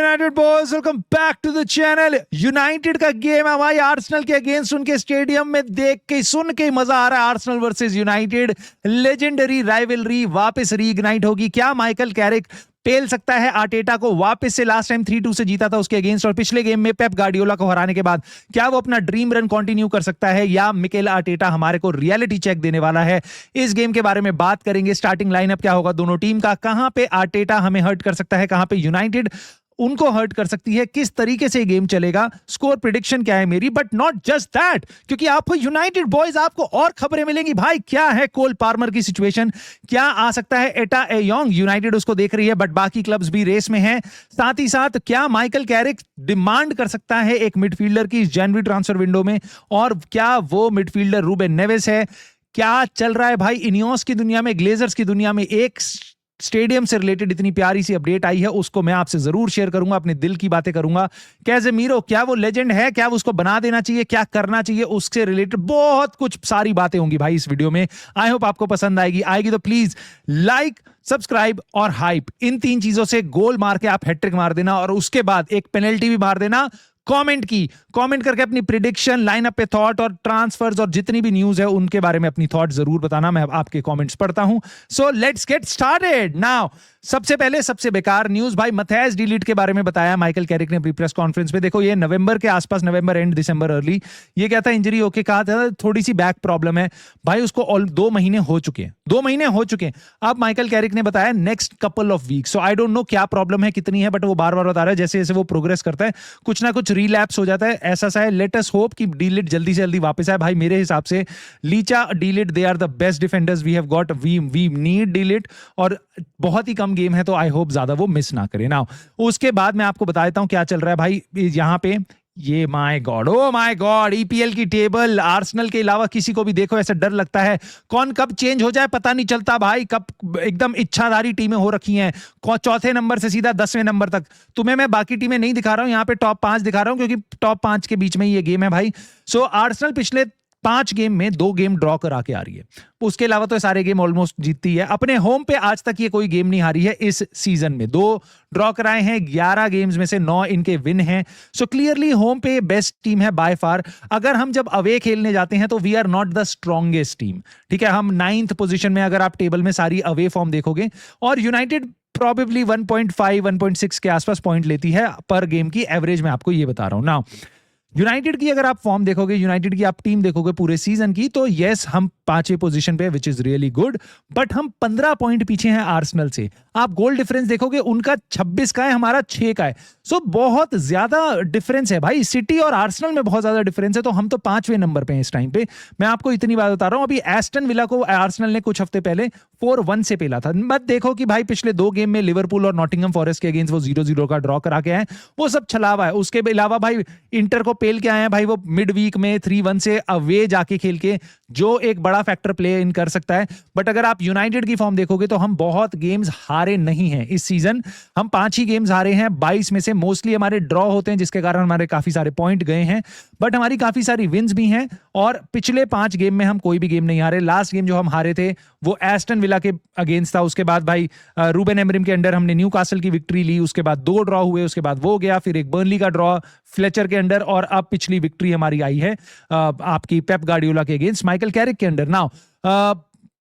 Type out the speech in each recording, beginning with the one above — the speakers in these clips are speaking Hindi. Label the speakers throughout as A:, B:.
A: United boys, welcome back to the channel. United का गेम है भाई आर्सेनल के अगेंस्ट। उनके स्टेडियम में देख के सुन के मजा आ रहा है। Arsenal versus United, legendary rivalry वापस रीइग्नाइट होगी। क्या माइकल कैरिक पेल सकता है आर्टेटा को? वापस से लास्ट टाइम 3-2 से जीता था उसके अगेंस्ट, और पिछले गेम में पेप गार्डियोला को हराने के बाद क्या वो अपना ड्रीम रन कंटिन्यू कर सकता है, या मिकेल आर्टेटा हमारे को रियलिटी चेक देने वाला है? इस गेम के बारे में बात करेंगे। स्टार्टिंग लाइनअप क्या होगा दोनों टीम का, कहां पे आर्टेटा हमें हर्ट कर सकता है, कहां पे यूनाइटेड उनको हर्ट कर सकती है, किस तरीके से गेम चलेगा, स्कोर प्रेडिक्शन क्या है मेरी। बट नॉट जस्ट दैट, क्योंकि आपको यूनाइटेड बॉयज आपको और खबरें मिलेंगी। भाई क्या है कोल पार्मर की सिचुएशन, क्या आ सकता है एटा एयोंग? यूनाइटेड उसको देख रही है, बट बाकी क्लब्स भी रेस में हैं। साथ ही साथ क्या माइकल कैरिक डिमांड कर सकता है एक मिडफील्डर की इस जनवरी ट्रांसफर विंडो में, और क्या वो मिडफील्डर रूबेन नेवेस है? क्या चल रहा है भाई इनियोस की दुनिया में, ग्लेजर्स की दुनिया में? एक स्टेडियम से रिलेटेड इतनी प्यारी सी अपडेट आई है, उसको मैं आपसे जरूर शेयर करूंगा, अपने दिल की बातें करूंगा। कैज़ेमीरो क्या वो लेजेंड है, क्या उसको बना देना चाहिए, क्या करना चाहिए, उससे रिलेटेड बहुत कुछ सारी बातें होंगी भाई इस वीडियो में। आई होप आपको पसंद आएगी तो प्लीज लाइक, सब्सक्राइब और हाइप, इन 3 चीजों से गोल मार के आप हैट्रिक मार देना, और उसके बाद एक पेनल्टी भी मार देना। कमेंट करके अपनी प्रिडिक्शन, लाइनअप पे थॉट, और ट्रांसफर्स और जितनी भी न्यूज है उनके बारे में अपनी थॉट जरूर बताना। मैं आपके कमेंट्स पढ़ता हूं। So let's get started now. सबसे पहले सबसे बेकार न्यूज भाई, मैथ्यूस डी लीट के बारे में बताया माइकल कैरिक ने प्री प्रेस कॉन्फ्रेंस में। देखो ये नवंबर के आसपास, नवंबर एंड दिसंबर अर्ली, ये क्या था, इंजरी होके कहा था, थोड़ी सी बैक प्रॉब्लम है भाई उसको। 2 महीने हो चुके हैं। अब माइकल कैरिक ने बताया next couple of week. So I don't know क्या प्रॉब्लम है, कितनी है, बट वो बार बार बता रहा है जैसे जैसे वो प्रोग्रेस करता है कुछ ना कुछ रिलैप्स हो जाता है, ऐसा सा है। लेट अस होप कि डी लीट जल्दी से जल्दी वापस आए। भाई मेरे हिसाब से Licha, de Ligt, they are the best defenders we have got. We need de Ligt, और बहुत ही कम गेम है तो आई होप ज्यादा वो मिस ना करे ना। उसके बाद मैं आपको बता देता हूं क्या चल रहा है भाई यहाँ पे। ये my God, oh my God, EPL की टेबल, आर्सेनल के अलावा किसी को भी देखो ऐसा डर लगता है, कौन कब चेंज हो जाए पता नहीं चलता भाई। कब एकदम इच्छाधारी टीमें हो रखी हैं, चौथे नंबर से सीधा 10वें नंबर तक। तुम्हें मैं बाकी टीमें नहीं दिखा रहा हूं, यहाँ पे टॉप 5 दिखा रहा हूं, क्योंकि टॉप 5 के बीच में ये गेम है भाई। सो आर्सेनल पिछले 5 गेम में 2 गेम ड्रॉ करा के आ रही है, उसके अलावा तो सारे गेम ऑलमोस्ट जीतती है। अपने होम पे आज तक ये कोई गेम नहीं हारी है इस सीजन में। 2 ड्रॉ कराए हैं, 11 गेम्स में से 9 इनके विन हैं। सो क्लियरली होम पे बेस्ट टीम है बाय फार। अगर हम जब अवे खेलने जाते हैं तो we are not the strongest team, ठीक है। हम 9th पोजीशन में, अगर आप टेबल में सारी अवे फॉर्म देखोगे, और यूनाइटेड प्रॉबेबली 1.5 1.6 के आसपास पॉइंट लेती है पर गेम की एवरेज, में आपको ये बता रहा हूं ना। यूनाइटेड की अगर आप फॉर्म देखोगे, यूनाइटेड की आप टीम देखोगे पूरे सीजन की, तो यस हम 5वें पोजीशन पे, which is really good, but हम 15 पॉइंट पीछे हैं आर्सेनल से। आप गोल डिफरेंस देखोगे, उनका 26 का है, हमारा 6 का है। सो बहुत ज्यादा डिफरेंस है भाई। सिटी और आर्सेनल में बहुत ज्यादा डिफरेंस है, तो हम तो 5वें नंबर पे हैं इस टाइम पे। मैं आपको इतनी बात बता रहा हूं। अभी एस्टन विला को आर्सेनल ने कुछ हफ्ते पहले 4-1 से पेला था। मत देखो कि भाई पिछले 2 गेम में लिवरपूल और नॉटिंघम फॉरेस्ट के अगेंस्ट वो 0-0 का ड्रॉ करा के आए, वो सब छलावा है। उसके अलावा भाई इंटर को पेल के आए हैं भाई वो मिड वीक में 3-1 से अवे जाके खेल के, जो एक बड़ा फैक्टर प्ले इन कर सकता है। बट अगर आप यूनाइटेड की फॉर्म देखोगे तो हम बहुत गेम्स हारे नहीं हैं इस सीजन। हम 5 ही गेम्स हारे हैं 22 में से। मोस्टली हमारे ड्रॉ होते हैं, जिसके कारण हमारे काफी सारे पॉइंट गए हैं, बट हमारी काफी सारी विन्स भी हैं। और पिछले 5 गेम में हम कोई भी गेम नहीं हारे। लास्ट गेम जो हम हारे थे वो एस्टन विला के अगेंस्ट था। उसके बाद भाई रूबेन एमरिम के अंडर हमने न्यूकासल की विक्ट्री ली, उसके बाद 2 ड्रॉ हुए, उसके बाद वो गया, फिर एक बर्नली का ड्रॉ फ्लेचर के अंडर, और अब पिछली विक्ट्री हमारी आई है आपकी पेप गार्डियोला के अगेंस्ट माइकल कैरिक के अंडर। नाउ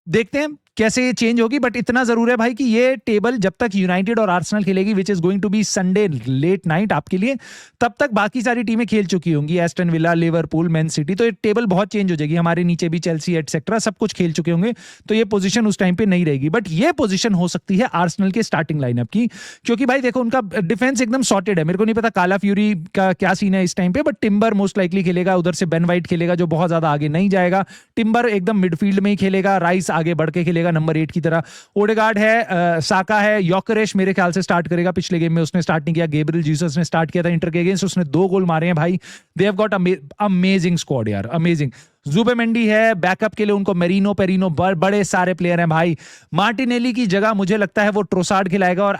A: देखते हैं कैसे ये चेंज होगी, बट इतना जरूर है भाई कि ये टेबल जब तक यूनाइटेड और आर्सेनल खेलेगी, which is going to be Sunday late night आपके लिए, तब तक बाकी सारी टीमें खेल चुकी होंगी। Aston villa, Liverpool, man city, तो ये टेबल बहुत चेंज हो जाएगी। हमारे नीचे भी चेल्सी एटसेट्रा सब कुछ खेल चुके होंगे, तो ये पोजीशन उस टाइम पे नहीं रहेगी। बट ये पोजीशन हो सकती है आर्सेनल के स्टार्टिंग लाइनअप की, क्योंकि भाई देखो उनका डिफेंस एकदम सॉर्टेड है। मेरे को नहीं पता काला फ्यूरी का क्या सीन है इस टाइम पे, बट टिम्बर मोस्ट लाइकली खेलेगा, उधर से बेन वाइट खेलेगा जो बहुत ज्यादा आगे नहीं जाएगा। टिम्बर एकदम मिडफील्ड में ही खेलेगा, राइस आगे बढ़ के खेलेगा नंबर 8 की तरह। ओडेगार्ड है, साका है, योकेरेश मेरे ख्याल से स्टार्ट करेगा। पिछले गेम में उसने स्टार्ट नहीं किया, गेब्रियल जीसस ने स्टार्ट किया था इंटर के अगेंस्ट, उसने 2 गोल मारे हैं भाई। They have got amazing squad यार, अमेजिंग। जुबेमेंडी है, बैकअप के लिए उनको मेरिनो पेरिनो बड़े सारे प्लेयर हैं भाई। मार्टिनेली की जगह मुझे लगता है वो ट्रोसार्ड खिलाएगा, और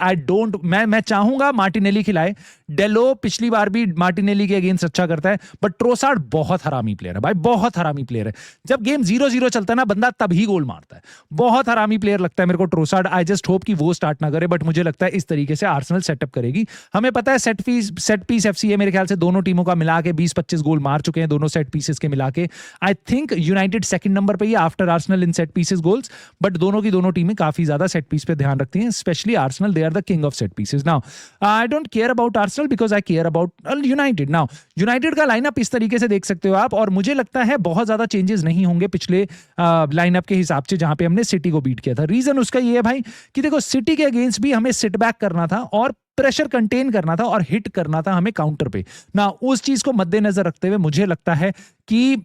A: मैं चाहूंगा मार्टिनेली खिलाए। डेलो पिछली बार भी मार्टिनेली के अगेंस्ट अच्छा करता है, बट ट्रोसार्ड बहुत हरामी प्लेयर है भाई, बहुत हरामी प्लेयर है। जब गेम 0-0 चलता है ना, बंदा तभी गोल मारता है। बहुत हरामी प्लेयर लगता है मेरे को ट्रोसार्ड। आई जस्ट होप कि वो स्टार्ट ना करे, बट मुझे लगता है इस तरीके से आर्सेनल सेटअप करेगी। हमें पता है सेट पीस एफसी है, मेरे ख्याल से दोनों टीमों का मिला के 20-25 गोल मार चुके हैं दोनों सेट पीसेस के मिला के। I think United second number पे ही after Arsenal in set pieces goals, but दोनों की दोनों टीमें काफी ज्यादा सेट पीस पे ध्यान रखती हैं, specially Arsenal. They are the king of set pieces. Now I don't care about Arsenal because I care about United. Now United का लाइनअप इस तरीके से देख सकते हो आप, और मुझे लगता है बहुत ज्यादा चेंजेस नहीं होंगे पिछले लाइनअप के हिसाब से जहां पे हमने सिटी को बीट किया था। रीजन उसका ये है भाई कि देखो सिटी के अगेंस्ट भी हमें सिट बैक करना था और प्रेशर कंटेन करना था और हिट करना था हमें काउंटर पे ना। उस चीज को मद्देनजर रखते हुए मुझे लगता है कि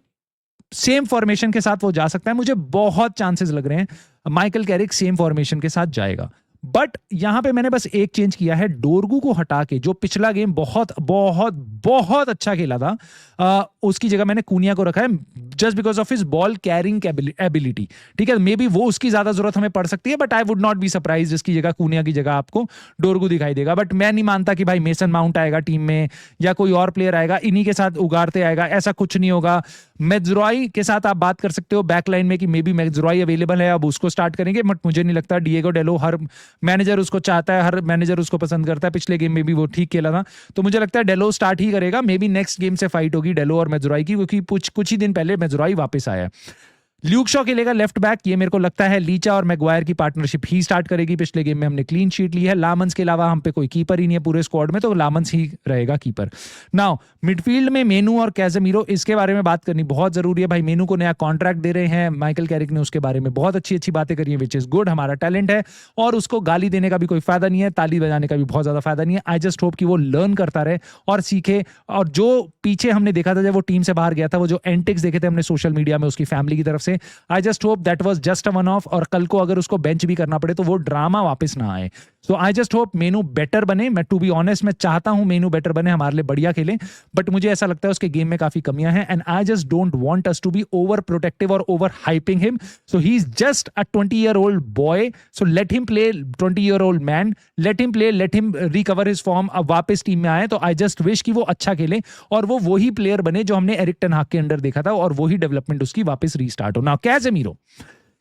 A: सेम फॉर्मेशन के साथ वो जा सकता है। मुझे बहुत चांसेस लग रहे हैं माइकल कैरिक सेम फॉर्मेशन के साथ जाएगा। बट यहां पे मैंने बस एक चेंज किया है, डोरगू को हटा के, जो पिछला गेम बहुत बहुत बहुत अच्छा खेला था, उसकी जगह मैंने कूनिया को रखा है, just because of his ball carrying ability. ठीक है, मे बी वो उसकी ज्यादा जरूरत हमें पड़ सकती है, but I would not be surprise जिसकी जगह कूनिया की जगह आपको डोरगू दिखाई देगा। बट मैं नहीं मानता कि भाई मेसन माउंट आएगा टीम में या कोई और प्लेयर आएगा इन्हीं के साथ उगाड़ते आएगा, ऐसा कुछ नहीं होगा। मेज्रोई के साथ आप बात कर सकते हो बैक लाइन में कि मे बी मेज्रोई अवेलेबल है, अब उसको स्टार्ट करेंगे, बट मुझे नहीं लगता। डिएगो डेलो, हर मैनेजर उसको चाहता है, हर मैनेजर उसको पसंद करता है। पिछले गेम में भी वो ठीक खेला था, तो मुझे लगता है डेलो स्टार्ट ही करेगा। मे बी नेक्स्ट गेम से फाइट होगी डेलो और मेज्रोई की, क्योंकि कुछ ही दिन पहले मेज्रोई वापस आया है। ल्यूक शॉ खेलेगा लेफ्ट बैक, ये मेरे को लगता है लीचा और मैगवायर की पार्टनरशिप ही स्टार्ट करेगी। पिछले गेम में हमने क्लीन शीट ली है। लामंस के अलावा हम पे कोई कीपर ही नहीं है पूरे स्क्वाड में, तो लामंस ही रहेगा कीपर। नाउ मिडफील्ड में मेनू और कैजेमीरो, इसके बारे में बात करनी बहुत जरूरी है भाई। मेनू को नया कॉन्ट्रैक्ट दे रहे हैं माइकल कैरिक ने, उसके बारे में बहुत अच्छी अच्छी बातें करी है, विच इज गुड। हमारा टैलेंट है और उसको गाली देने का भी कोई फायदा नहीं है, ताली बजाने का भी बहुत ज्यादा फायदा नहीं है। आई जस्ट होप कि वो लर्न करता रहे और सीखे। और जो पीछे हमने देखा था जब वो टीम से बाहर गया था, वो जो एंटिक्स देखे थे हमने सोशल मीडिया में उसकी फैमिली की तरफ से, आई just hope that was just a one of, और कल को अगर उसको बेंच भी करना पड़े तो वो ड्रामा वापस ना आए। So I just hope Mainoo better बने। मैं टू बी ऑनेस्ट मैं चाहता हूं मेनू बेटर बने, हमारे लिए बढ़िया खेले, बट मुझे ऐसा लगता है उसके गेम में काफी कमियां हैं। And I just don't want us to be over protective और over hyping him. So he is just a 20-year-old boy, so let him play 20-year-old man, let him play, let him recover his form. अब वापस टीम में आए तो आई जस्ट विश कि वो अच्छा खेले और वो वही प्लेयर बने जो हमने एरिक टेन हाग के अंडर देखा था, और वही डेवलपमेंट उसकी वापस रीस्टार्ट हो। नाउ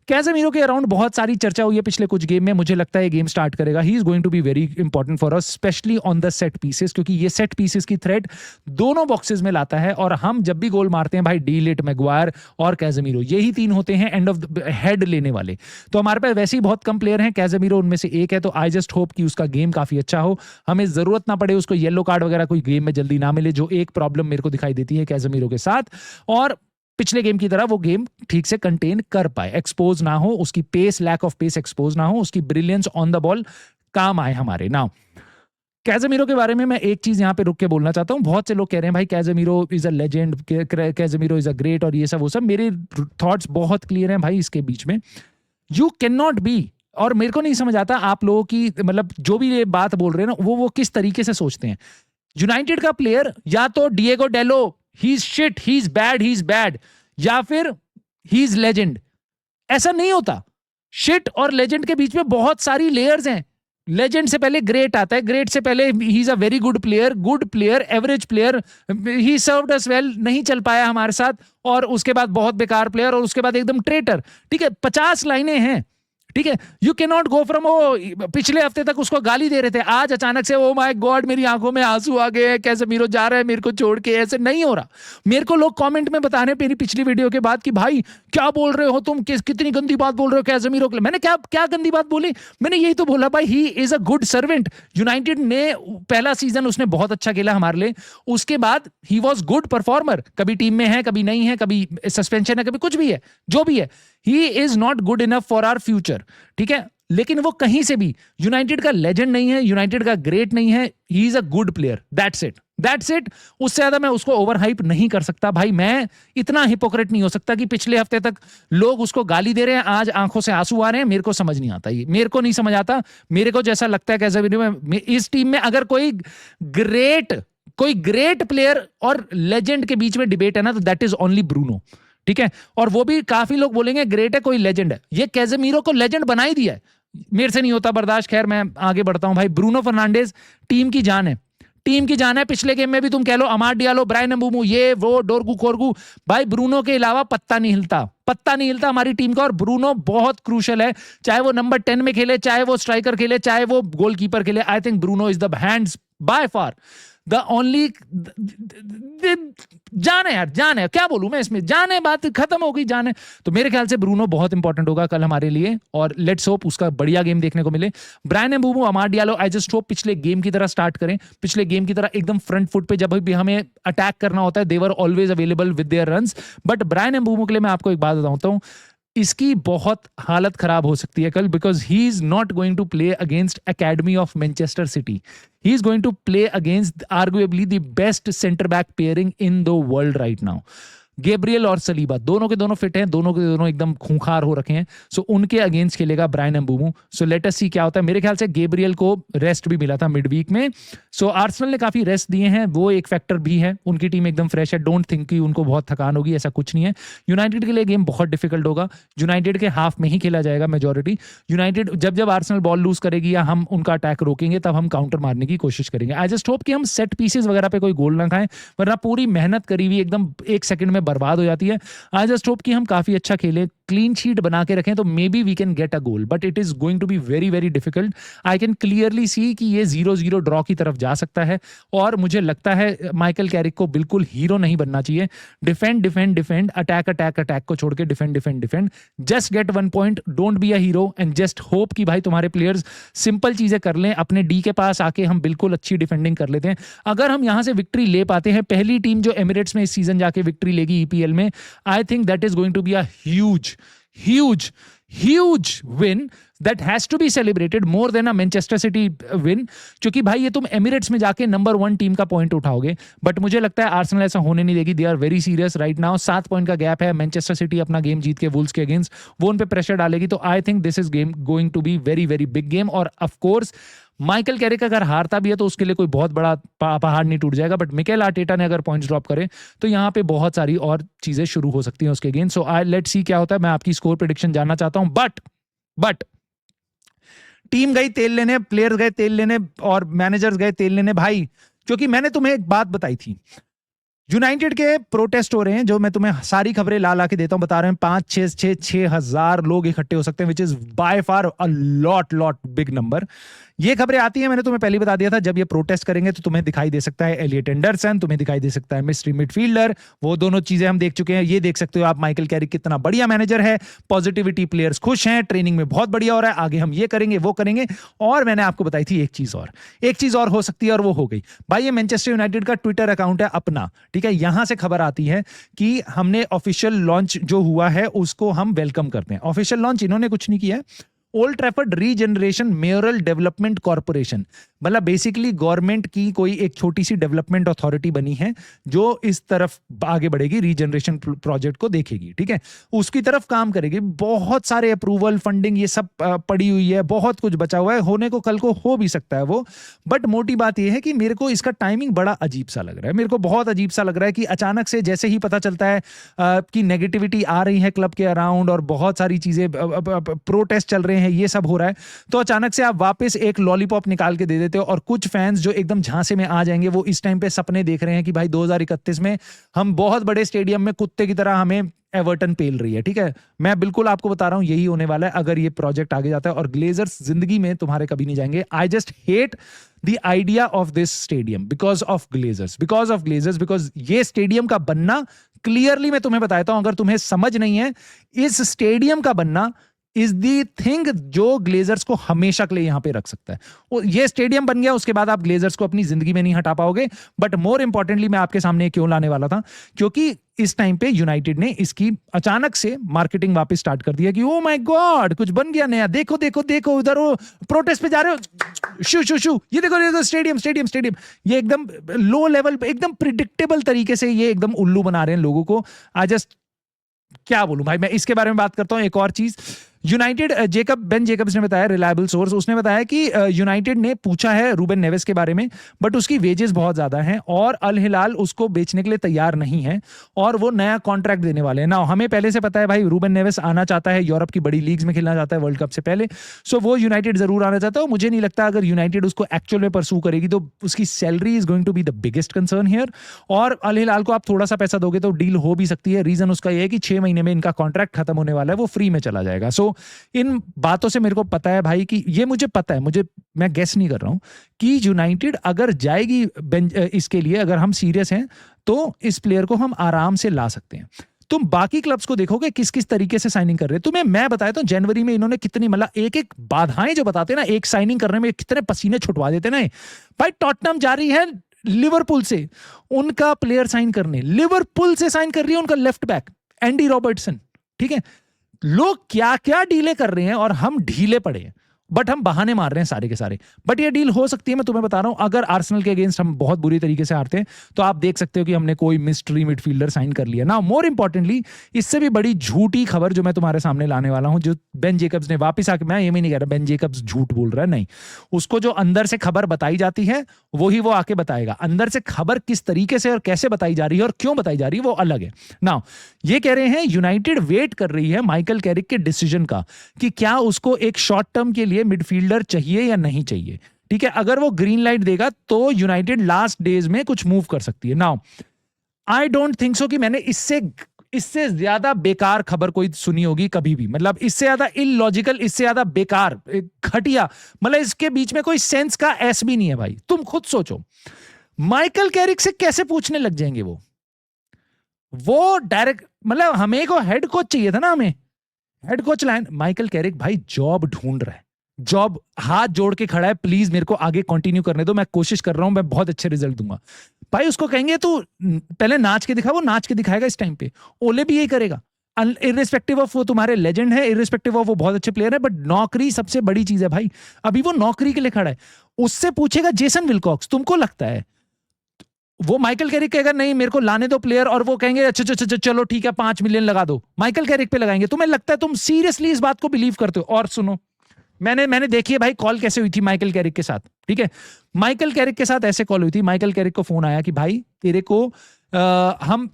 A: कैजेमीरो के अराउंड बहुत सारी चर्चा हुई है पिछले कुछ गेम में। मुझे लगता है गेम स्टार्ट करेगा। He is going to be very important for us, specially on the set pieces, क्योंकि ये सेट पीसेस की थ्रेट दोनों बॉक्सेस में लाता है। और हम जब भी गोल मारते हैं भाई, डीलिट, मैगवायर और कैजेमीरो, यही तीन होते हैं एंड ऑफ द हेड लेने वाले। तो हमारे पास वैसे ही बहुत कम प्लेयर हैं, कैजेमीरो उनमें से एक है। तो आई जस्ट होप कि उसका गेम काफी अच्छा हो, हमें जरूरत ना पड़े उसको येलो कार्ड वगैरह कोई गेम में जल्दी ना मिले, जो एक प्रॉब्लम मेरे को दिखाई देती है कैजेमीरो के साथ। और पिछले गेम की तरह वो गेम ठीक से कंटेन कर पाए, एक्सपोज ना हो, उसकी pace, lack of pace expose ना हो, उसकी ब्रिलियंस ऑन द बॉल काम आए हमारे। नाउ कैजेमीरो के बारे में मैं एक चीज यहां पे रुक के बोलना चाहता हूं। बहुत से लोग कह रहे हैं भाई Casemiro is a legend, Casemiro is a great और ये सब वो सब। मेरे थॉट्स बहुत क्लियर हैं भाई इसके बीच में। यू कैन नॉट बी, और मेरे को नहीं समझ आता आप लोगों की, मतलब जो भी ये बात बोल रहे हैं ना, वो किस तरीके से सोचते हैं। यूनाइटेड का प्लेयर या तो Diego Delo, he is shit, he is bad, he is bad, या फिर ही इज लेजेंड। ऐसा नहीं होता। शिट और लेजेंड के बीच में बहुत सारी लेयर्स हैं। लेजेंड से पहले ग्रेट आता है, ग्रेट से पहले he is a very good player, average player, he served us well, नहीं चल पाया हमारे साथ, और उसके बाद बहुत बेकार प्लेयर, और उसके बाद एकदम ट्रेटर। ठीक है, 50 लाइनें हैं। ठीक है, you can not go from, वो पिछले हफ्ते तक उसको गाली दे रहे थे, आज अचानक से ओ माय गॉड मेरी आंखों में आंसू आ गए, कैजेमीरो जा रहा है मेरे को छोड़ के। ऐसे नहीं हो रहा। मेरे को लोग कमेंट में बता रहे हैं मेरी पिछली वीडियो के बाद कि भाई क्या बोल रहे हो तुम, कितनी गंदी बात बोल रहे हो कैजेमीरो के लिए। मैंने क्या गंदी बात बोली? मैंने यही तो बोला भाई, he is a good servant. United ने पहला सीजन उसने बहुत अच्छा खेला हमारे लिए, उसके बाद ही वॉज गुड परफॉर्मर। कभी टीम में है, कभी नहीं है, कभी सस्पेंशन है, कभी कुछ भी है, जो भी है, he is not good enough for our future. ठीक है, लेकिन वो कहीं से भी यूनाइटेड का लेजेंड नहीं है, यूनाइटेड का ग्रेट नहीं है, he is a good player, that's it. उससे ज्यादा मैं उसको ओवर हाइप नहीं कर सकता भाई। मैं इतना हिपोक्रेट नहीं हो सकता कि पिछले हफ्ते तक लोग उसको गाली दे रहे हैं, आज आंखों से आंसू आ रहे हैं। मेरे को समझ नहीं आता, ये मेरे को नहीं समझ आता। मेरे को जैसा लगता है कैसे इस टीम में अगर कोई ग्रेट प्लेयर और लेजेंड के बीच में डिबेट है ना, तो दैट इज ओनली ब्रूनो। ठीक है, और वो भी काफी लोग बोलेंगे ग्रेट है, कोई लेजेंड है, ये कैजेमीरो को लेजेंड बना ही दिया है, मेरे से नहीं होता बर्दाश्त। खैर मैं आगे बढ़ता हूं भाई। ब्रूनो फर्नांडिस टीम की जान है, टीम की जान है। पिछले गेम में भी तुम कह लो अमाड डियालो, ब्रायन म्बूमो, ये वो डोरगू खोरगू, भाई ब्रूनो के अलावा पत्ता नहीं हिलता, पत्ता नहीं हिलता हमारी टीम का। और ब्रूनो बहुत क्रूशल है, चाहे वो नंबर 10 में खेले, चाहे वो स्ट्राइकर खेले, चाहे वो गोलकीपर खेले। I think Bruno is the hands by far the only. जान है यार, जान है, क्या बोलूं मैं इसमें, जान है, बात खत्म हो गई, जान है। तो मेरे ख्याल से ब्रूनो बहुत इंपॉर्टेंट होगा कल हमारे लिए, और लेट्स होप उसका बढ़िया गेम देखने को मिले। Bryan Mbeumo, Amad Diallo, I just hope पिछले गेम की तरह स्टार्ट करें, पिछले गेम की तरह एकदम फ्रंट फुट पे। जब भी हमें अटैक करना होता है they were always available with their runs. But Bryan Mbeumo के लिए मैं आपको एक बात बताता हूं, इसकी बहुत हालत खराब हो सकती है कल, because he is not going to play against academy of Manchester City, he is going to play against arguably the best centre back pairing in the world right now. Gabriel और सलीबा दोनों के दोनों फिट हैं, दोनों के दोनों एकदम खूंखार हो रखे हैं, सो उनके अगेंस्ट खेलेगा ब्रायन म्बूमो। सो लेट अस सी क्या होता है। मेरे ख्याल से गैब्रियल को रेस्ट भी मिला था मिड वीक में, सो आर्सेनल ने काफी रेस्ट दिए हैं, वो एक फैक्टर भी है। उनकी टीम एकदम फ्रेश है, डोंट थिंक कि उनको बहुत थकान होगी, ऐसा कुछ नहीं है। यूनाइटेड के लिए गेम बहुत डिफिकल्ट होगा, यूनाइटेड के हाफ में ही खेला जाएगा मेजोरिटी। यूनाइटेड जब जब आर्सेनल बॉल लूज करेगी या हम उनका अटैक रोकेंगे तब हम काउंटर मारने की कोशिश करेंगे। आई जस्ट होप कि हम सेट पीसेस वगैरह पे कोई गोल ना खाएं, वरना पूरी मेहनत करी हुई एकदम एक सेकंड में बर्बाद हो जाती है। आई जस्ट होप कि हम काफी अच्छा खेलें, क्लीन शीट बना के रखें, तो maybe we can get a goal, but it is going to be very very difficult. I can clearly see कि ये 0-0 ड्रॉ की तरफ जा सकता है, और मुझे लगता है माइकल कैरिक को बिल्कुल हीरो नहीं बनना चाहिए। Defend defend defend, attack attack attack को छोड़ के defend defend defend, just get 1 point, don't be a hero, and just hope कि भाई तुम्हारे प्लेयर्स सिंपल चीजें कर लें। अपने डी के पास आके हम बिल्कुल अच्छी डिफेंडिंग कर लेते हैं। अगर हम यहां से विक्ट्री ले पाते हैं, पहली टीम जो एमिरेट्स में इस सीजन जाके विक्ट्री लेगी ईपीएल में, आई think that is going to be a huge win that has to be celebrated more than a Manchester City win, क्योंकि भाई ये तुम एमिरेट्स में जाके नंबर 1 टीम का पॉइंट उठाओगे, बट मुझे लगता है आर्सेनल ऐसा होने नहीं देगी। They are very serious right now, 7 point का गैप है। मैनचेस्टर सिटी अपना गेम जीत के वुल्स के अगेंस्ट वो उन पे प्रेशर डालेगी, तो I think this is game going to be very very big game. और ऑफ कोर्स माइकल कैरिक अगर हारता भी है तो उसके लिए कोई बहुत बड़ा पहाड़ नहीं टूट जाएगा, बट मिकेल आर्टेटा ने अगर पॉइंट्स ड्रॉप करे तो यहाँ पे बहुत सारी और चीजें शुरू हो सकती हैं उसके against. So I let's see क्या होता है। मैं आपकी स्कोर प्रेडिक्शन जानना चाहता हूं, बट टीम गई तेल लेने, प्लेयर्स गए तेल लेने, और मैनेजर्स गए तेल लेने भाई, क्योंकि मैंने तुम्हें एक बात बताई थी, यूनाइटेड के प्रोटेस्ट हो रहे हैं, जो मैं तुम्हें सारी खबरें ला के देता हूं, बता रहे हैं 5-6 हजार लोग इकट्ठे हो सकते हैं, which is by far a lot big number. ये खबरें आती हैं, मैंने तुम्हें पहले बता दिया था, जब ये प्रोटेस्ट करेंगे तो तुम्हें दिखाई दे सकता है एलियट एंडरसन, तुम्हें दिखाई दे सकता है मिस्ट्री मिडफील्डर, वो दोनों चीजें हम देख चुके हैं। ये देख सकते हो आप माइकल कैरिक कितना बढ़िया मैनेजर है, पॉजिटिविटी, प्लेयर्स खुश हैं, ट्रेनिंग में बहुत बढ़िया हो रहा है, आगे हम ये करेंगे वो करेंगे। और मैंने आपको बताई थी एक चीज और हो सकती है, और वो हो गई भाई। ये मैनचेस्टर यूनाइटेड का ट्विटर अकाउंट है अपना, ठीक है, यहां से खबर आती है कि हमने ऑफिशियल लॉन्च जो हुआ है उसको हम वेलकम करते हैं। ऑफिशियल लॉन्च इन्होंने कुछ नहीं किया है, Old Trafford regeneration mayoral development corporation, मतलब बेसिकली गवर्नमेंट की कोई एक छोटी सी डेवलपमेंट अथॉरिटी बनी है जो इस तरफ आगे बढ़ेगी, रीजनरेशन प्रोजेक्ट को देखेगी, ठीक है, उसकी तरफ काम करेगी। बहुत सारे अप्रूवल, फंडिंग, ये सब पड़ी हुई है, बहुत कुछ बचा हुआ है, होने को कल को हो भी सकता है वो। बट मोटी बात यह है कि मेरे को इसका टाइमिंग बड़ा अजीब सा लग रहा है, मेरे को बहुत अजीब सा लग रहा है कि अचानक से जैसे ही पता चलता है कि नेगेटिविटी आ रही है क्लब के अराउंड और बहुत सारी चीजें, प्रोटेस्ट चल रहे हैं, ये सब हो रहा है, तो अचानक से आप वापस एक लॉलीपॉप निकाल के दे देते हो। और कुछ फैंस जो एकदम झांसे में आ जाएंगे, वो इस टाइम पे सपने देख रहे हैं कि भाई 2031 में हम बहुत बड़े स्टेडियम में कुत्ते की तरह हमें एवर्टन पेल रही है, ठीक है। मैं बिल्कुल आपको बता रहा हूं यही होने वाला है अगर ये प्रोजेक्ट आगे जाता है, और ग्लेजर्स जिंदगी में तुम्हारे कभी नहीं जाएंगे। I just hate the idea of this stadium because of Glazers, because ये स्टेडियम का बनना, क्लियरली मैं तुम्हें बताता हूं, अगर तुम्हें समझ नहीं है, इस स्टेडियम का बनना इज दी थिंग जो ग्लेजर्स को हमेशा के लिए यहां पे रख सकता है। ये स्टेडियम बन गया, उसके बाद आप ग्लेजर्स को अपनी जिंदगी में नहीं हटा पाओगे। बट मोर इंपॉर्टेंटली मैं आपके सामने क्यों लाने वाला था, क्योंकि इस टाइम पे यूनाइटेड ने इसकी अचानक से मार्केटिंग वापस स्टार्ट कर दिया कि ओ माय गॉड कुछ बन गया नया, देखो देखो देखो उधर वो प्रोटेस्ट पे जा रहे हो, शू ये देखो स्टेडियम। ये एकदम लो लेवल पे, एकदम प्रिडिक्टेबल तरीके से ये एकदम उल्लू बना रहे हैं लोगों को। आई जस्ट क्या बोलूं भाई, मैं इसके बारे में बात करता हूं। एक और चीज, यूनाइटेड बेन जेकब्स ने बताया, रिलायबल सोर्स, उसने बताया कि यूनाइटेड ने पूछा है रूबेन नेवेस के बारे में, बट उसकी वेजेस बहुत ज्यादा हैं और अल हिलाल उसको बेचने के लिए तैयार नहीं है और वो नया कॉन्ट्रैक्ट देने वाले हैं ना। हमें पहले से पता है भाई रूबेन नेवेस आना चाहता है, यूरोप की बड़ी लीग्स में खेलना चाहता है वर्ल्ड कप से पहले, सो वो यूनाइटेड जरूर आना चाहता है। मुझे नहीं लगता अगर यूनाइटेड उसको एक्चुअल में परसू करेगी तो उसकी salary is going to be the biggest concern here, और अल हिलाल को आप थोड़ा सा पैसा दोगे तो डील हो भी सकती है। रीजन उसका ये है कि 6 महीने में इनका कॉन्ट्रैक्ट खत्म होने वाला है, वो फ्री में चला जाएगा। सो इन बातों से मेरे को पता है भाई कि ये मुझे पता है, मैं गेस नहीं कर रहा हूं कि यूनाइटेड अगर जाएगी इसके लिए, अगर हम सीरियस हैं तो इस प्लेयर को हम आराम से ला सकते हैं। तुम बाकी क्लब्स को देखोगे किस किस तरीके से साइनिंग कर रहे हैं। तुम्हें मैं बताया तो जनवरी में इन्होंने कितनी, मतलब एक एक बाधाएं जो बताते हैं ना, एक साइनिंग करने में कितने पसीने छुटवा देते ना। भाई टॉटनहम जा रही है लिवरपूल से उनका प्लेयर साइन करने, लिवरपूल से साइन कर रही है उनका लेफ्ट बैक एंडी रॉबर्टसन, ठीक है। लोग क्या क्या डीले कर रहे हैं और हम ढीले पड़े हैं, बट हम बहाने मार रहे हैं सारे के सारे। बट ये डील हो सकती है, मैं तुम्हें बता रहा हूं। अगर आर्सेनल के अगेंस्ट हम बहुत बुरी तरीके से हारते हैं तो आप देख सकते हो कि हमने कोई मिस्ट्री मिडफील्डर साइन कर लिया ना। मोर इंपॉर्टेंटली इससे भी बड़ी झूठी खबर जो मैं तुम्हारे सामने लाने वाला हूं, जो बेन जेकब्स ने वापस आके, मैं ये भी नहीं कह रहा बेन जेकब्स झूठ बोल रहा है, नहीं, उसको जो अंदर से खबर बताई जाती है वही वो आके बताएगा। अंदर से खबर किस तरीके से और कैसे बताई जा रही है और क्यों बताई जा रही है वो अलग है ना। ये कह रहे हैं यूनाइटेड वेट कर रही है माइकल कैरिक के डिसीजन का कि क्या उसको एक शॉर्ट टर्म के लिए मिडफील्डर चाहिए या नहीं चाहिए, ठीक है। अगर वो ग्रीन लाइट देगा तो यूनाइटेड लास्ट डेज में कुछ मूव कर सकती है। Now I don't think so कि मैंने इससे ज्यादा बेकार खबर कोई सुनी होगी कभी भी, मतलब इससे ज्यादा इलॉजिकल, इससे ज्यादा बेकार, घटिया, मतलब इसके बीच में कोई सेंस का एस भी नहीं है भाई। तुम खुद सोचो, माइकल कैरिक से कैसे पूछने लग जाएंगे वो डायरेक्ट, मतलब हमें को हेड कोच चाहिए था ना, हमें head coach line. Michael Carrick भाई जॉब ढूंढ रहा है, जॉब हाथ जोड़ के खड़ा है, प्लीज मेरे को आगे कंटिन्यू करने दो, मैं कोशिश कर रहा हूं, मैं बहुत अच्छे रिजल्ट दूंगा। भाई उसको कहेंगे तू पहले नाच के दिखा, वो नाच के दिखाएगा इस टाइम पे। ओले भी यही करेगा, इर्रेस्पेक्टिव ऑफ वो तुम्हारे लेजेंड है, इर्रेस्पेक्टिव ऑफ वो बहुत अच्छे प्लेयर है, बट नौकरी सबसे बड़ी चीज है भाई। अभी वो नौकरी के लिए खड़ा है। उससे पूछेगा जेसन विल्कॉक्स, तुमको लगता है वो माइकल कैरिक कहेगा नहीं मेरे को लाने दो प्लेयर, और वो कहेंगे अच्छा चलो ठीक है 5 मिलियन लगा दो, माइकल कैरिक पे लगाएंगे? तुम्हें लगता है तुम सीरियसली इस बात को बिलीव करते हो? और सुनो, मैंने देखी है भाई कॉल कैसे हुई थी माइकल कैरिक के साथ, ठीक है। माइकल कैरिक के साथ ऐसे कॉल हुई थी, माइकल कैरिक को फोन आया कि भाई तेरे को हम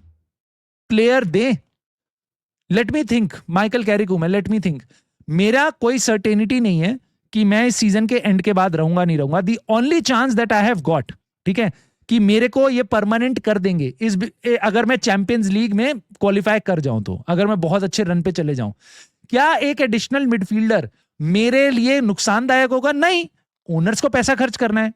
A: प्लेयर दें, let me think, Michael Carrick हूं मैं, लेट मी थिंक, मेरा कोई सर्टेनिटी नहीं है कि मैं इस सीजन के एंड के बाद रहूंगा नहीं रहूंगा। The only chance that I have got, ठीक है, कि मेरे को ये परमानेंट कर देंगे अगर मैं चैंपियंस लीग में क्वालिफाई कर जाऊं, तो अगर मैं बहुत अच्छे रन पे चले जाऊं, क्या एक एडिशनल मिडफील्डर मेरे लिए नुकसानदायक होगा? नहीं, ओनर्स को पैसा खर्च करना है,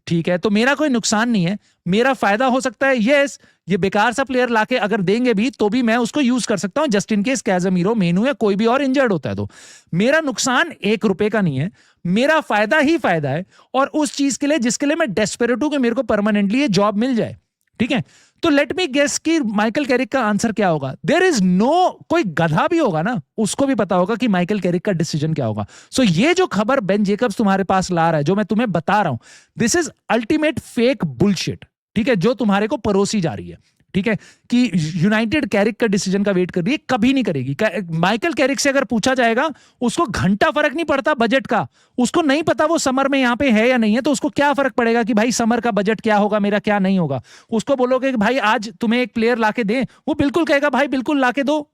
A: ठीक है, तो मेरा कोई नुकसान नहीं है, मेरा फायदा हो सकता है। यस, ये बेकार सा प्लेयर लाके अगर देंगे भी तो भी मैं उसको यूज कर सकता हूं जस्ट इन केस कैज़मीरो, मेनू या कोई भी और इंजर्ड होता है। तो मेरा नुकसान 1 रुपए का नहीं है, मेरा फायदा ही फायदा है, और उस चीज के लिए जिसके लिए मैं डेस्परेट हूं कि मेरे को परमानेंटली ये जॉब मिल जाए, ठीक है। तो लेट मी गेस कि माइकल कैरिक का आंसर क्या होगा। देयर इज नो, कोई गधा भी होगा ना, उसको भी पता होगा कि माइकल कैरिक का डिसीजन क्या होगा। सो ये जो खबर बेन जेकब्स तुम्हारे पास ला रहा है, जो मैं तुम्हें बता रहा हूं, this is ultimate fake bullshit, ठीक है, जो तुम्हारे को परोसी जा रही है, ठीक है, कि यूनाइटेड कैरिक का डिसीजन का वेट कर रही है, कभी नहीं करेगी। माइकल कैरिक से अगर पूछा जाएगा, उसको घंटा फर्क नहीं पड़ता बजट का, उसको नहीं पता वो समर में यहां पे है या नहीं है, तो उसको क्या फर्क पड़ेगा कि भाई समर का बजट क्या होगा मेरा, क्या नहीं होगा। उसको बोलोगे कि भाई आज तुम्हें एक प्लेयर लाके दे, वो बिल्कुल कहेगा भाई बिल्कुल लाके दो।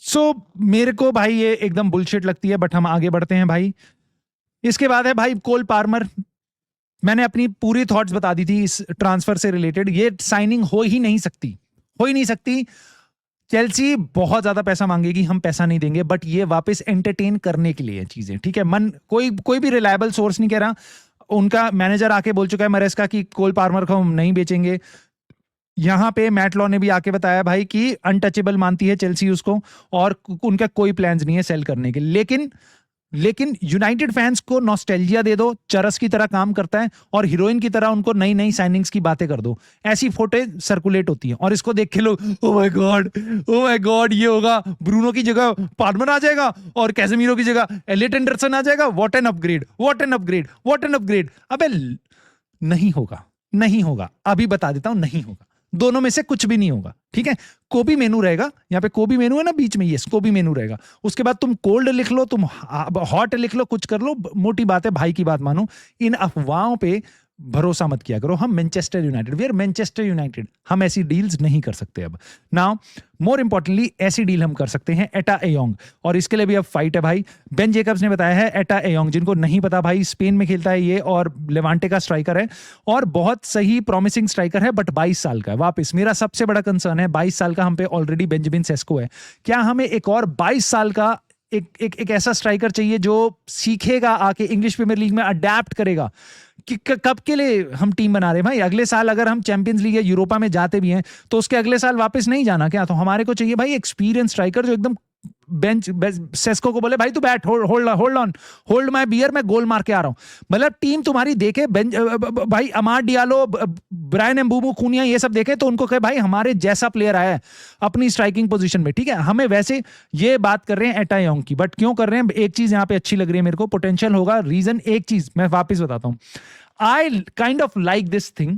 A: सो मेरे को भाई ये एकदम बुलशिट लगती है, बट हम आगे बढ़ते हैं भाई। इसके बाद है भाई कोल पार्मर। मैंने अपनी पूरी थॉट्स बता दी थी इस ट्रांसफर से रिलेटेड, ये साइनिंग हो ही नहीं सकती। चेल्सी बहुत ज्यादा पैसा मांगेगी, हम पैसा नहीं देंगे, बट ये वापस एंटरटेन करने के लिए चीजें, ठीक है। मन कोई भी रिलायबल सोर्स नहीं कह रहा, उनका मैनेजर आके बोल चुका है मरेस्का की कोल पार्मर को हम नहीं बेचेंगे। यहां पे मैट लॉ ने भी आके बताया भाई कि अनटचेबल मानती है चेल्सी उसको, और उनका कोई प्लान्स नहीं है सेल करने के। लेकिन यूनाइटेड फैंस को नॉस्टैल्जिया दे दो, चरस की तरह काम करता है, और हीरोइन की तरह उनको नई नई साइनिंग्स की बातें कर दो। ऐसी फोटेज सर्कुलेट होती हैं, और इसको देख के लोग ओ माय गॉड ये होगा, ब्रूनो की जगह पार्मर आ जाएगा और कैसेमीरो की जगह एलियट एंडरसन आ जाएगा, व्हाट एन अपग्रेड। अबे नहीं होगा, अभी बता देता हूं, नहीं होगा। दोनों में से कुछ भी नहीं होगा, ठीक है। कोबी मेनू रहेगा, यहाँ पे कोबी मेनू है ना बीच में, यस कोबी मेनू रहेगा। उसके बाद तुम कोल्ड लिख लो, तुम हॉट लिख लो, कुछ कर लो, मोटी बात है, भाई की बात मानो। इन अफवाहों पे भरोसा मत किया करो। हम Manchester United, we are Manchester United, हम ऐसी डील्स नहीं कर सकते अब। नाउ मोर इंपॉर्टेंटली ऐसी डील हम कर सकते हैं एटा एयोंग, और इसके लिए भी अब फाइट है भाई। बेन जेकब्स ने बताया है एटा एयोंग, जिनको नहीं पता भाई, स्पेन में खेलता है ये और लेवांटे का स्ट्राइकर है और बहुत सही प्रॉमिसिंग स्ट्राइकर है, बट 22 साल का है। वापस मेरा सबसे बड़ा कंसर्न है, 22 साल का हम पे ऑलरेडी बेंजामिन सेस्को है, क्या हमें एक और 22 साल का एक ऐसा स्ट्राइकर चाहिए जो सीखेगा, आके इंग्लिश प्रीमियर लीग में अडेप्ट करेगा? कि कब के लिए हम टीम बना रहे हैं भाई? अगले साल अगर हम चैंपियंस लीग या यूरोपा में जाते भी हैं तो उसके अगले साल वापस नहीं जाना क्या? तो हमारे को चाहिए भाई एक्सपीरियंस स्ट्राइकर जो एकदम बेंच सेस्को को बोले भाई तू बैठ, होल्ड माय बियर, मैं गोल मार के आ रहा हूं। मतलब टीम तुम्हारी देखे भाई, अमाद डियालो, ब्रायन एम्बूमो, कुनिया, ये सब देखे तो उनको कहे भाई हमारे जैसा प्लेयर आया है अपनी स्ट्राइकिंग पोजीशन में, ठीक है। हमें वैसे ये बात कर रहे हैं एटा एयोंग की, बट क्यों कर रहे हैं? एक चीज यहां पे अच्छी लग रही है मेरे को, पोटेंशियल होगा। रीजन एक चीज मैं वापस बताता हूं, I kind of like this thing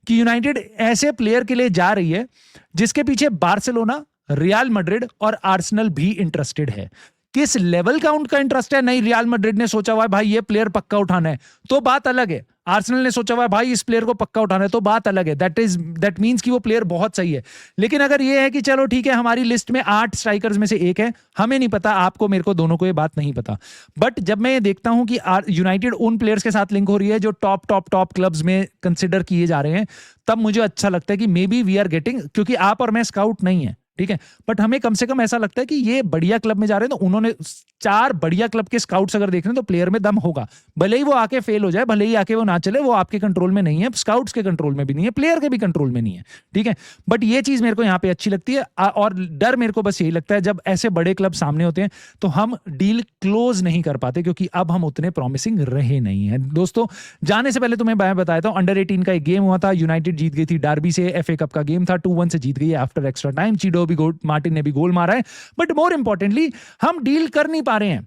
A: कि यूनाइटेड ऐसे प्लेयर के लिए जा रही है जिसके पीछे बार्सिलोना, रियल मैड्रिड और आर्सेनल भी इंटरेस्टेड है। किस लेवल का उनका इंटरेस्ट है? नहीं, रियल मैड्रिड ने सोचा हुआ है भाई ये प्लेयर पक्का उठाना है, तो बात अलग है। आर्सेनल ने सोचा हुआ है भाई इस प्लेयर को पक्का उठाना है, तो बात अलग है। दैट मींस कि वो प्लेयर बहुत सही है। लेकिन अगर ये है कि चलो ठीक है हमारी लिस्ट में 8 स्ट्राइकर्स में से एक है, हमें नहीं पता, आपको मेरे को दोनों को ये बात नहीं पता, बट जब मैं ये देखता हूं कि यूनाइटेड उन प्लेयर्स के साथ लिंक हो रही है जो टॉप क्लब्स में कंसिडर किए जा रहे हैं, तब मुझे अच्छा लगता है कि maybe we are getting, क्योंकि आप और मैं स्काउट नहीं है, ठीक है, बट हमें कम से कम ऐसा लगता है कि ये बढ़िया क्लब में जा रहे हैं, तो उन्होंने 4 बढ़िया क्लब के स्काउट्स अगर देख रहे हैं तो प्लेयर में दम होगा। भले ही वो आके फेल हो जाए, भले ही आके वो ना चले, वो आपके कंट्रोल में नहीं है, स्काउट्स के कंट्रोल में भी नहीं है, प्लेयर के भी कंट्रोल में नहीं है, ठीक है। बट ये चीज मेरे को यहाँ पे अच्छी लगती है, और डर मेरे को बस यही लगता है जब ऐसे बड़े क्लब सामने होते हैं तो हम डील क्लोज नहीं कर पाते, क्योंकि अब हम उतने प्रॉमिसिंग रहे नहीं है। दोस्तों जाने से पहले तुम्हें मैं बताया था, अंडर 18 का एक गेम हुआ था, यूनाइटेड जीत गई थी डार्बी से, FA कप का गेम था, 2-1 से जीत गई आफ्टर एक्स्ट्रा टाइम। चीडो भी मार्टिन ने भी गोल मारा है, बट मोर इंपॉर्टेंटली हम डील कर नहीं पा रहे हैं,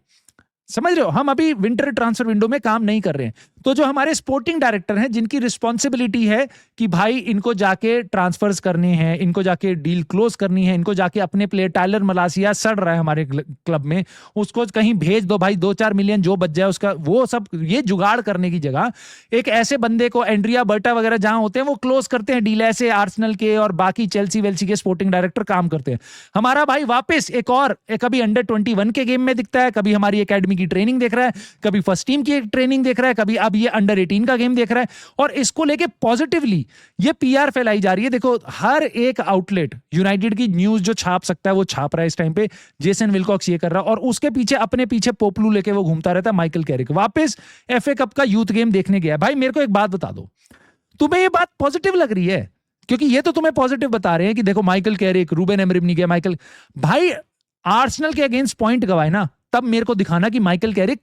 A: समझ रहे हो? हम अभी विंटर ट्रांसफर विंडो में काम नहीं कर रहे हैं। तो जो हमारे स्पोर्टिंग डायरेक्टर हैं, जिनकी रिस्पॉन्सिबिलिटी है कि भाई इनको जाके ट्रांसफर्स करने हैं, इनको जाके डील क्लोज करनी है, इनको जाके अपने प्लेयर, टाइलर मलासिया सड़ रहा है हमारे क्लब में, उसको कहीं भेज दो भाई, 2-4 मिलियन जो बच जाए उसका, वो सब ये जुगाड़ करने की जगह एक ऐसे बंदे को, एंड्रिया बर्टा वगैरह जहां होते हैं वो क्लोज करते हैं डील, ऐसे आर्सेनल के और बाकी चेल्सी वेल्सी के स्पोर्टिंग डायरेक्टर काम करते हैं। हमारा भाई वापस कभी अंडर 21 के गेम में दिखता है, कभी हमारी एकेडमी की ट्रेनिंग देख रहा है, कभी फर्स्ट टीम की ट्रेनिंग देख रहा है, कभी अब ये अंडर 18 का गेम देख रहा है, और इसको लेके पॉजिटिवली ये PR फैलाई जा रही है। देखो हर एक आउटलेट यूनाइटेड की न्यूज जो छाप सकता है वो छाप रहा है इस टाइम पे, जेसन विल्कॉक्स ये कर रहा है, और उसके पीछे अपने पीछे पोपलू लेके वो घूमता रहता है, माइकल कैरिक वापस FA कप का यूथ गेम देखने गया। भाई मेरे को एक बात बता दो, तुम्हें ये बात पॉजिटिव लग रही है? क्योंकि ये तो तुम्हें पॉजिटिव बता रहे हैं कि देखो माइकल कैरिक, रूबेन एमरिम नहीं गया, माइकल भाई आर्सेनल के अगेंस्ट पॉइंट गवाए ना, तब मेरे को दिखाना कि माइकल कैरिक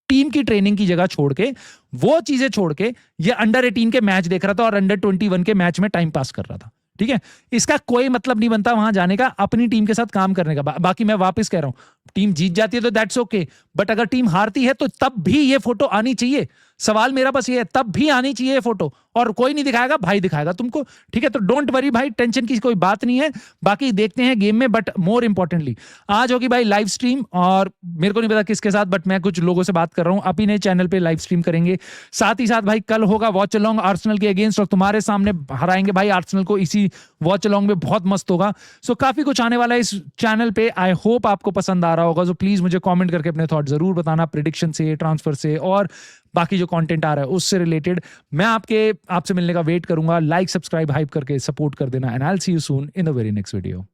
A: टीम की ट्रेनिंग की जगह छोड़ के, वो चीजें छोड़ के ये अंडर 18 के मैच देख रहा था और अंडर 21 के मैच में टाइम पास कर रहा था, ठीक है। इसका कोई मतलब नहीं बनता वहां जाने का, अपनी टीम के साथ काम करने का। बाकी मैं वापस कह रहा हूं, टीम जीत जाती है तो दैट्स ओके, बट अगर टीम हारती है तो तब भी ये फोटो आनी चाहिए। सवाल मेरा बस ये है, तब भी आनी चाहिए ये फोटो, और कोई नहीं दिखाएगा, भाई दिखाएगा तुमको, ठीक है। तो डोंट वरी भाई, टेंशन की कोई बात नहीं है। बाकी देखते हैं गेम में, बट मोर इंपॉर्टेंटली आज होगी भाई लाइव स्ट्रीम, और मेरे को नहीं पता किसके साथ, बट मैं कुछ लोगों से बात कर रहा हूं, अपने नए चैनल पे लाइव स्ट्रीम करेंगे। साथ ही साथ भाई कल होगा वॉच अलोंग आर्सेनल के अगेंस्ट, और तुम्हारे सामने हराएंगे भाई आर्सेनल को इसी वॉच अलोंग में, बहुत मस्त होगा। सो काफी कुछ आने वाला है इस चैनल पे, आई होप आपको पसंद आ रहा होगा। सो प्लीज मुझे कमेंट करके अपने थॉट जरूर बताना, प्रेडिक्शन से, ट्रांसफर से, और बाकी जो कंटेंट आ रहा है उससे रिलेटेड। मैं आपसे मिलने का वेट करूंगा। लाइक, सब्सक्राइब, हाइप करके सपोर्ट कर देना, and I will see you soon in the very next video.